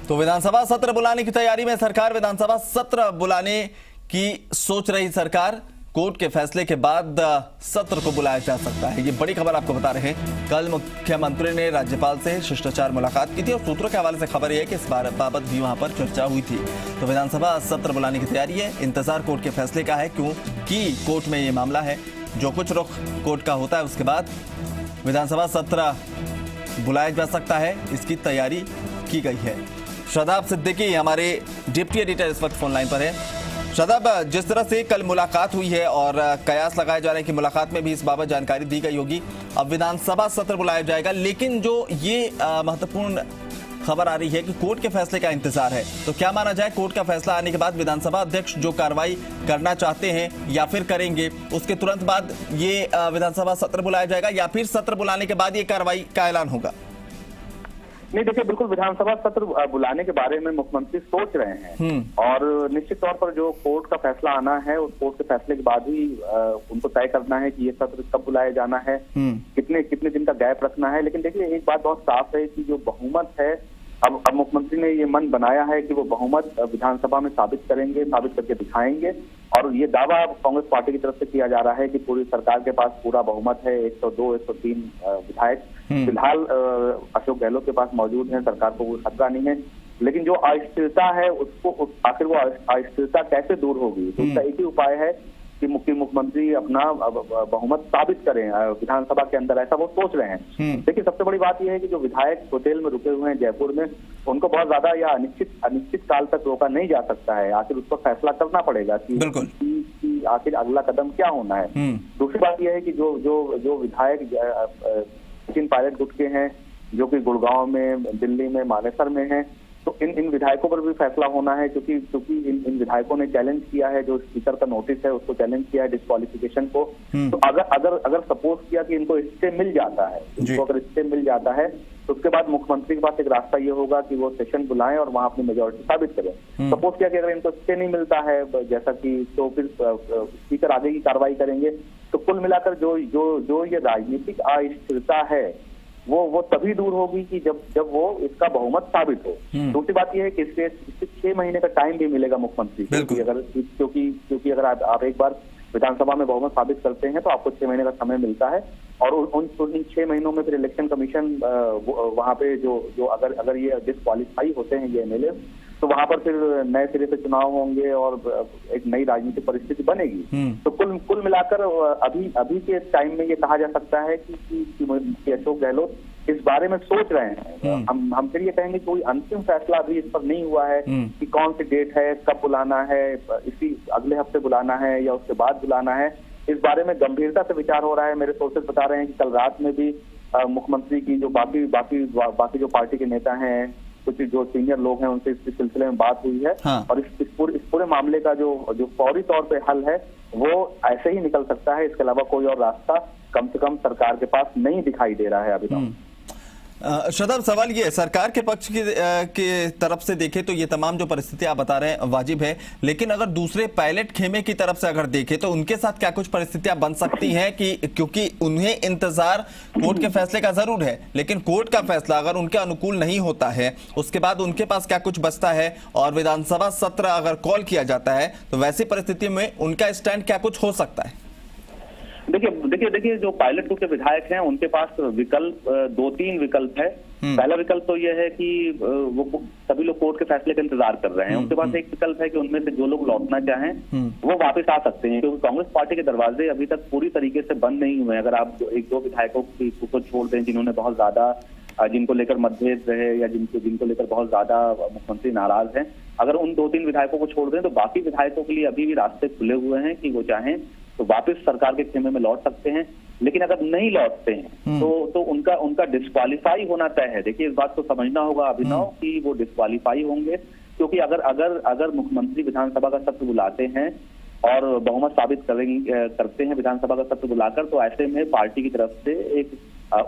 तो विधानसभा सत्र बुलाने की तैयारी में सरकार, विधानसभा सत्र बुलाने की सोच रही सरकार। कोर्ट के फैसले के बाद सत्र को बुलाया जा सकता है, ये बड़ी खबर आपको बता रहे हैं। कल मुख्यमंत्री ने राज्यपाल से शिष्टाचार मुलाकात की थी और सूत्रों के हवाले से खबर यह है कि इस बाबत भी वहां पर चर्चा हुई थी। तो विधानसभा सत्र बुलाने की तैयारी है, इंतजार कोर्ट के फैसले का है, क्योंकि कोर्ट में ये मामला है। जो कुछ रुख कोर्ट का होता है उसके बाद विधानसभा सत्र बुलाया जा सकता है, इसकी तैयारी की गई है। शादाब सिद्दीकी हमारे डिप्टी एडिटर इस वक्त फोन लाइन पर है। शादाब, जिस तरह से कल मुलाकात हुई है और कयास लगाए जा रहे हैं कि मुलाकात में भी इस बाबत जानकारी दी गई होगी, अब विधानसभा सत्र बुलाया जाएगा, लेकिन जो ये महत्वपूर्ण खबर आ रही है कि कोर्ट के फैसले का इंतजार है, तो क्या माना जाए कोर्ट का फैसला आने के बाद विधानसभा अध्यक्ष जो कार्रवाई करना चाहते हैं या फिर करेंगे, उसके तुरंत बाद ये विधानसभा सत्र बुलाया जाएगा या फिर सत्र बुलाने के बाद ये कार्रवाई का ऐलान होगा? नहीं, देखिए, बिल्कुल विधानसभा सत्र बुलाने के बारे में मुख्यमंत्री सोच रहे हैं और निश्चित तौर पर जो कोर्ट का फैसला आना है, उस कोर्ट के फैसले के बाद ही उनको तय करना है कि ये सत्र कब बुलाया जाना है, कितने दिन का गैप रखना है। लेकिन देखिए, एक बात बहुत साफ है कि जो बहुमत है, अब मुख्यमंत्री ने ये मन बनाया है कि वो बहुमत विधानसभा में साबित करके दिखाएंगे। और ये दावा कांग्रेस पार्टी की तरफ से किया जा रहा है कि पूरी सरकार के पास पूरा बहुमत है, 102, 103 विधायक फिलहाल अशोक गहलोत के पास मौजूद हैं, सरकार को कोई खतरा नहीं है। लेकिन जो अस्थिरता है आखिर वो अस्थिरता कैसे दूर होगी, तो उसका एक ही उपाय है कि मुख्यमंत्री अपना बहुमत साबित करें विधानसभा के अंदर, ऐसा वो सोच रहे हैं। देखिए, सबसे बड़ी बात यह है कि जो विधायक होटल में रुके हुए हैं जयपुर में, उनको बहुत ज्यादा या अनिश्चित काल तक रोका नहीं जा सकता है। आखिर उस पर फैसला करना पड़ेगा कि आखिर अगला कदम क्या होना है। दूसरी बात यह है कि जो विधायक तीन पायलट गुट के हैं, जो कि गुड़गांव में, दिल्ली में, मानेसर में हैं, तो इन विधायकों पर भी फैसला होना है, क्योंकि इन विधायकों ने चैलेंज किया है, जो स्पीकर का नोटिस है उसको चैलेंज किया है, डिस्क्वालिफिकेशन को। तो अगर सपोज किया कि इनको स्टे मिल जाता है, अगर स्टे मिल जाता है, तो उसके बाद मुख्यमंत्री के पास एक रास्ता ये होगा कि वो सेशन बुलाएं और वहां अपनी मेजोरिटी साबित करें। सपोज किया कि अगर इनको स्टे नहीं मिलता है जैसा कि, तो फिर स्पीकर आगे की कार्रवाई करेंगे। तो कुल मिलाकर जो ये राजनीतिक अस्थिरता है वो तभी दूर होगी कि जब वो इसका बहुमत साबित हो। दूसरी बात यह है कि इससे 6 महीने का टाइम भी मिलेगा मुख्यमंत्री को, क्योंकि अगर आप एक बार विधानसभा में बहुमत साबित करते हैं तो आपको 6 महीने का समय मिलता है। और उन 6 महीनों में फिर इलेक्शन कमीशन वहां पे जो अगर ये डिस्क्वालीफाई होते हैं ये एमएलए, तो वहां पर फिर नए सिरे से चुनाव होंगे और एक नई राजनीतिक परिस्थिति बनेगी। तो कुल मिलाकर अभी के टाइम में ये कहा जा सकता है कि अशोक गहलोत इस बारे में सोच रहे हैं। हम फिर ये कहेंगे कोई अंतिम फैसला अभी इस पर नहीं हुआ है कि कौन सी डेट है, कब बुलाना है, इसी अगले हफ्ते बुलाना है या उसके बाद बुलाना है। इस बारे में गंभीरता से विचार हो रहा है। मेरे सोर्सेज बता रहे हैं कि कल रात में भी मुख्यमंत्री की जो बाकी जो पार्टी के नेता हैं, कुछ जो सीनियर लोग हैं, उनसे इस सिलसिले में बात हुई है। और इस पूरे मामले का जो फौरी तौर पे हल है वो ऐसे ही निकल सकता है। इसके अलावा कोई और रास्ता कम से कम सरकार के पास नहीं दिखाई दे रहा है अभी तक। शादाब, सवाल ये है, सरकार के पक्ष की तरफ से देखें तो ये तमाम जो परिस्थिति आप बता रहे हैं वाजिब है, लेकिन अगर दूसरे पायलट खेमे की तरफ से अगर देखें तो उनके साथ क्या कुछ परिस्थितियां बन सकती हैं कि क्योंकि उन्हें इंतजार कोर्ट के फैसले का जरूर है, लेकिन कोर्ट का फैसला अगर उनके अनुकूल नहीं होता है उसके बाद उनके पास क्या कुछ बचता है, और विधानसभा सत्र अगर कॉल किया जाता है तो वैसी परिस्थिति में उनका स्टैंड क्या कुछ हो सकता है? देखिए, जो पायलट ग्रुप के विधायक हैं उनके पास विकल्प 2-3 विकल्प है। पहला विकल्प तो यह है कि वो सभी लोग कोर्ट के फैसले का इंतजार कर रहे हैं। उनके पास एक विकल्प है कि उनमें से जो लोग लौटना चाहें वो वापस आ सकते हैं, क्योंकि कांग्रेस पार्टी के दरवाजे अभी तक पूरी तरीके से बंद नहीं हुए हैं। अगर आप 1-2 विधायकों को छोड़ दें जिन्होंने बहुत ज्यादा, जिनको लेकर मतभेद रहे या जिनको लेकर बहुत ज्यादा मुख्यमंत्री नाराज हैं, अगर उन 2-3 विधायकों को छोड़ दें तो बाकी विधायकों के लिए अभी भी रास्ते खुले हुए हैं कि वो चाहें तो वापस सरकार के खेमे में लौट सकते हैं। लेकिन अगर नहीं लौटते हैं तो उनका डिस्क्वालीफाई होना तय है। देखिए, इस बात को समझना होगा अभिनव कि वो डिस्क्वालीफाई होंगे, क्योंकि अगर मुख्यमंत्री विधानसभा का सत्र बुलाते हैं और बहुमत साबित करते हैं विधानसभा का सत्र बुलाकर, तो ऐसे में पार्टी की तरफ से एक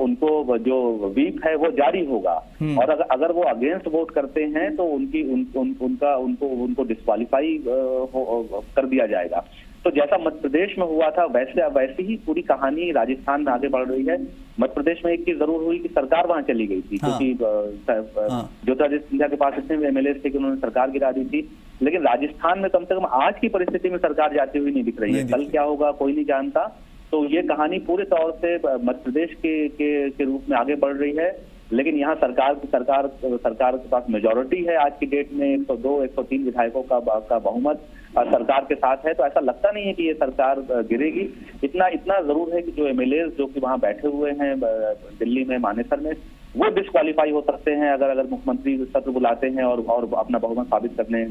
उनको जो व्हीप है वो जारी होगा। और अगर वो अगेंस्ट वोट करते हैं तो उनको डिस्क्वालीफाई कर दिया जाएगा। तो जैसा मध्य प्रदेश में हुआ था वैसे ही पूरी कहानी राजस्थान में आगे बढ़ रही है। मध्य प्रदेश में एक चीज जरूर हुई कि सरकार वहां चली गई थी, क्योंकि ज्योतिरादित्य सिंधिया के पास इतने एमएलए थे कि उन्होंने सरकार गिरा दी थी। लेकिन राजस्थान में कम से कम आज की परिस्थिति में सरकार जाती हुई नहीं दिख रही है। कल क्या होगा कोई नहीं जानता। तो ये कहानी पूरे तौर से मध्य प्रदेश के रूप में आगे बढ़ रही है। लेकिन यहाँ सरकार के पास मेजोरिटी है आज की डेट में, 102 103 विधायकों का बहुमत सरकार के साथ है। तो ऐसा लगता नहीं है कि ये सरकार गिरेगी। इतना जरूर है कि जो एमएलए जो कि वहाँ बैठे हुए हैं दिल्ली में, मानेसर में, वो डिस्क्वालीफाई हो सकते हैं अगर मुख्यमंत्री सत्र बुलाते हैं और अपना बहुमत साबित करने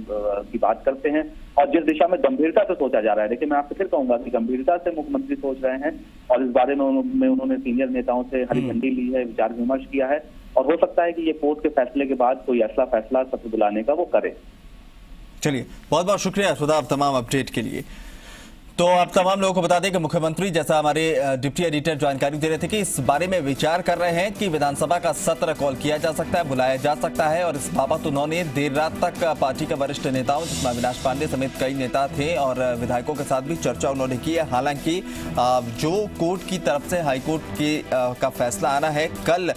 की बात करते हैं। और जिस दिशा में गंभीरता से सोचा जा रहा है, देखिए मैं आपसे फिर कहूंगा कि गंभीरता से मुख्यमंत्री सोच रहे हैं और इस बारे में उन्होंने सीनियर नेताओं से हरी झंडी ली है, विचार विमर्श किया है। और हो सकता है कि ये कोर्ट के फैसले के बाद कोई ऐसा फैसला सत्र बुलाने का वो करे। चलिए, बहुत बहुत शुक्रिया सुधा तमाम अपडेट के लिए। तो आप तमाम लोगों को बता दें कि मुख्यमंत्री, जैसा हमारे डिप्टी एडिटर जानकारी दे रहे थे, कि इस बारे में विचार कर रहे हैं कि विधानसभा का सत्र कॉल किया जा सकता है, बुलाया जा सकता है। और इस बाबत उन्होंने देर रात तक पार्टी के वरिष्ठ नेताओं, जिसमें अविनाश पांडे समेत कई नेता थे और विधायकों के साथ भी चर्चा उन्होंने की है। हालांकि जो कोर्ट की तरफ से हाईकोर्ट का फैसला आना है, कल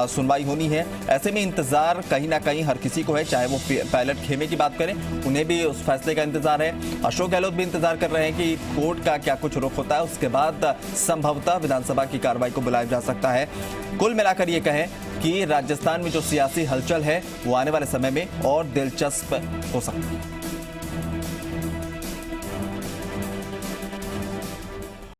सुनवाई होनी है। ऐसे में इंतजार कहीं ना कहीं हर किसी को है, चाहे वो पायलट खेमे की बात करें, उन्हें भी उस फैसले का इंतजार है। अशोक गहलोत भी इंतजार कर रहे हैं कि कोर्ट का क्या कुछ रुख होता है, उसके बाद संभवतः विधानसभा की कार्रवाई को बुलाया जा सकता है। कुल मिलाकर ये कहें कि राजस्थान में जो सियासी हलचल है वो आने वाले समय में और दिलचस्प हो सकती है।